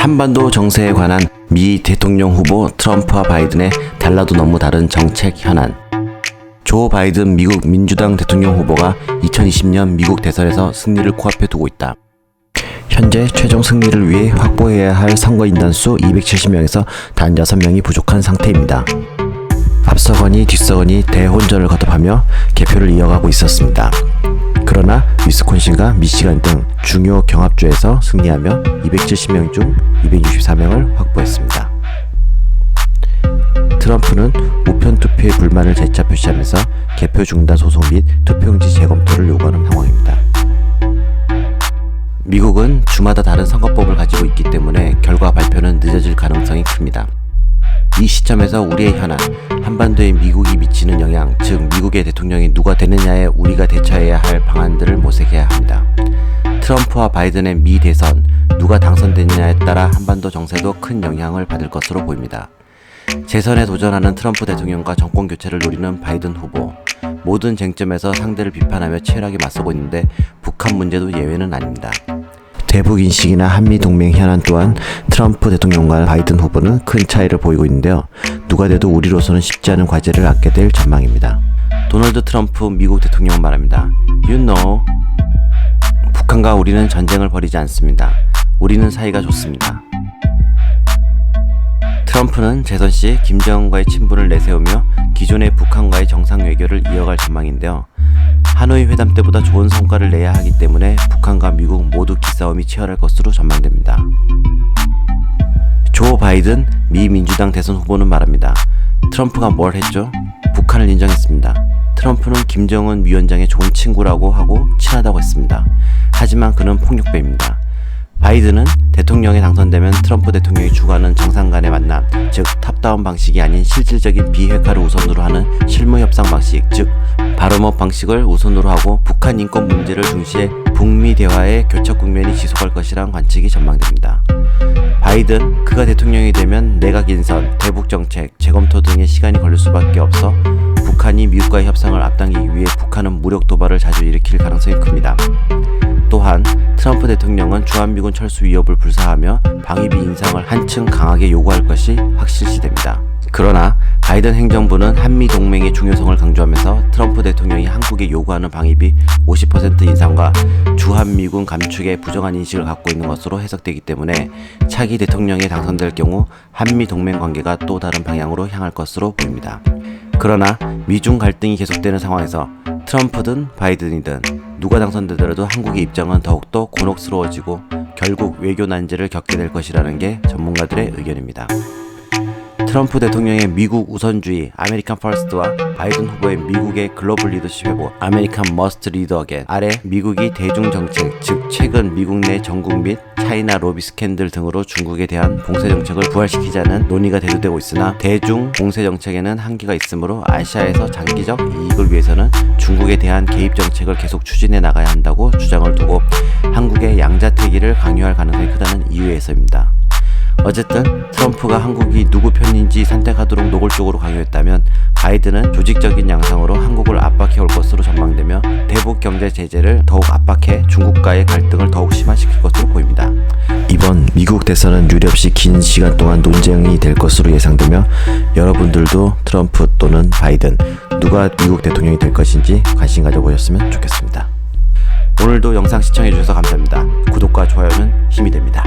한반도 정세에 관한 미 대통령 후보 트럼프와 바이든의 달라도 너무 다른 정책 현안. 조 바이든 미국 민주당 대통령 후보가 2020년 미국 대선에서 승리를 코앞에 두고 있다. 현재 최종 승리를 위해 확보해야 할 선거인단수 270명에서 단 6명이 부족한 상태입니다. 앞서거니 뒤서거니 대혼전을 거듭하며 개표를 이어가고 있었습니다. 그러나 위스콘신과 미시간 등 중요 경합주에서 승리하며 270명 중 264명을 확보했습니다. 트럼프는 우편 투표에 불만을 재차 표시하면서 개표 중단 소송 및 투표용지 재검토를 요구하는 상황입니다. 미국은 주마다 다른 선거법을 가지고 있기 때문에 결과 발표는 늦어질 가능성이 큽니다. 이 시점에서 우리의 현안, 한반도에 미국이 미치는 영향, 즉 미국의 대통령이 누가 되느냐에 우리가 대처해야 할 방안들을 모색해야 합니다. 트럼프와 바이든의 미 대선, 누가 당선되느냐에 따라 한반도 정세도 큰 영향을 받을 것으로 보입니다. 재선에 도전하는 트럼프 대통령과 정권 교체를 노리는 바이든 후보, 모든 쟁점에서 상대를 비판하며 치열하게 맞서고 있는데 북한 문제도 예외는 아닙니다. 대북 인식이나 한미 동맹 현안 또한 트럼프 대통령과 바이든 후보는 큰 차이를 보이고 있는데요. 누가 돼도 우리로서는 쉽지 않은 과제를 안게 될 전망입니다. 도널드 트럼프 미국 대통령 말합니다. You know, 북한과 우리는 전쟁을 벌이지 않습니다. 우리는 사이가 좋습니다. 트럼프는 재선 시 김정은과의 친분을 내세우며 기존의 북한과의 정상 외교를 이어갈 전망인데요. 하노이 회담 때보다 좋은 성과를 내야 하기 때문에 북한과 미국 모두 기싸움이 치열할 것으로 전망됩니다. 조 바이든 미 민주당 대선 후보는 말합니다. 트럼프가 뭘 했죠? 북한을 인정했습니다. 트럼프는 김정은 위원장의 좋은 친구라고 하고 친하다고 했습니다. 하지만 그는 폭력배입니다. 바이든은 대통령에 당선되면 트럼프 대통령이 주관하는 정상 간의 만남, 즉 탑다운 방식이 아닌 실질적인 비핵화를 우선으로 하는 실무 협상 방식, 즉 바텀업 방식을 우선으로 하고 북한 인권 문제를 중시해 북미 대화의 교착 국면이 지속할 것이라는 관측이 전망됩니다. 바이든, 그가 대통령이 되면 내각 인선, 대북 정책, 재검토 등의 시간이 걸릴 수밖에 없어 북한이 미국과의 협상을 앞당기기 위해 북한은 무력 도발을 자주 일으킬 가능성이 큽니다. 또한 트럼프 대통령은 주한미군 철수 위협을 불사하며 방위비 인상을 한층 강하게 요구할 것이 확실시됩니다. 그러나 바이든 행정부는 한미 동맹의 중요성을 강조하면서 트럼프 대통령이 한국에 요구하는 방위비 50% 인상과 주한미군 감축에 부정한 인식을 갖고 있는 것으로 해석되기 때문에 차기 대통령이 당선될 경우 한미 동맹 관계가 또 다른 방향으로 향할 것으로 보입니다. 그러나 미중 갈등이 계속되는 상황에서 트럼프든 바이든이든 누가 당선되더라도 한국의 입장은 더욱더 곤혹스러워지고 결국 외교 난제를 겪게 될 것이라는 게 전문가들의 의견입니다. 트럼프 대통령의 미국 우선주의 아메리칸 퍼스트와 바이든 후보의 미국의 글로벌 리더십 회복 아메리칸 머스트 리더 어겐 아래 미국이 대중 정책, 즉 최근 미국 내 전국 및 차이나 로비 스캔들 등으로 중국에 대한 봉쇄 정책을 부활시키자는 논의가 대두되고 있으나 대중 봉쇄 정책에는 한계가 있으므로 아시아에서 장기적 이익을 위해서는 중국에 대한 개입 정책을 계속 추진해 나가야 한다고 주장을 두고 한국의 양자택일을 강요할 가능성이 크다는 이유에서입니다. 어쨌든 트럼프가 한국이 누구 편인지 선택하도록 노골적으로 강요했다면 바이든은 조직적인 양상으로 한국을 압박해올 것으로 전망되며 대북 경제 제재를 더욱 압박해 중국과의 갈등을 더욱 심화시킬 것으로 보입니다. 이번 미국 대선은 유례없이 긴 시간 동안 논쟁이 될 것으로 예상되며 여러분들도 트럼프 또는 바이든 누가 미국 대통령이 될 것인지 관심 가져보셨으면 좋겠습니다. 오늘도 영상 시청해주셔서 감사합니다. 구독과 좋아요는 힘이 됩니다.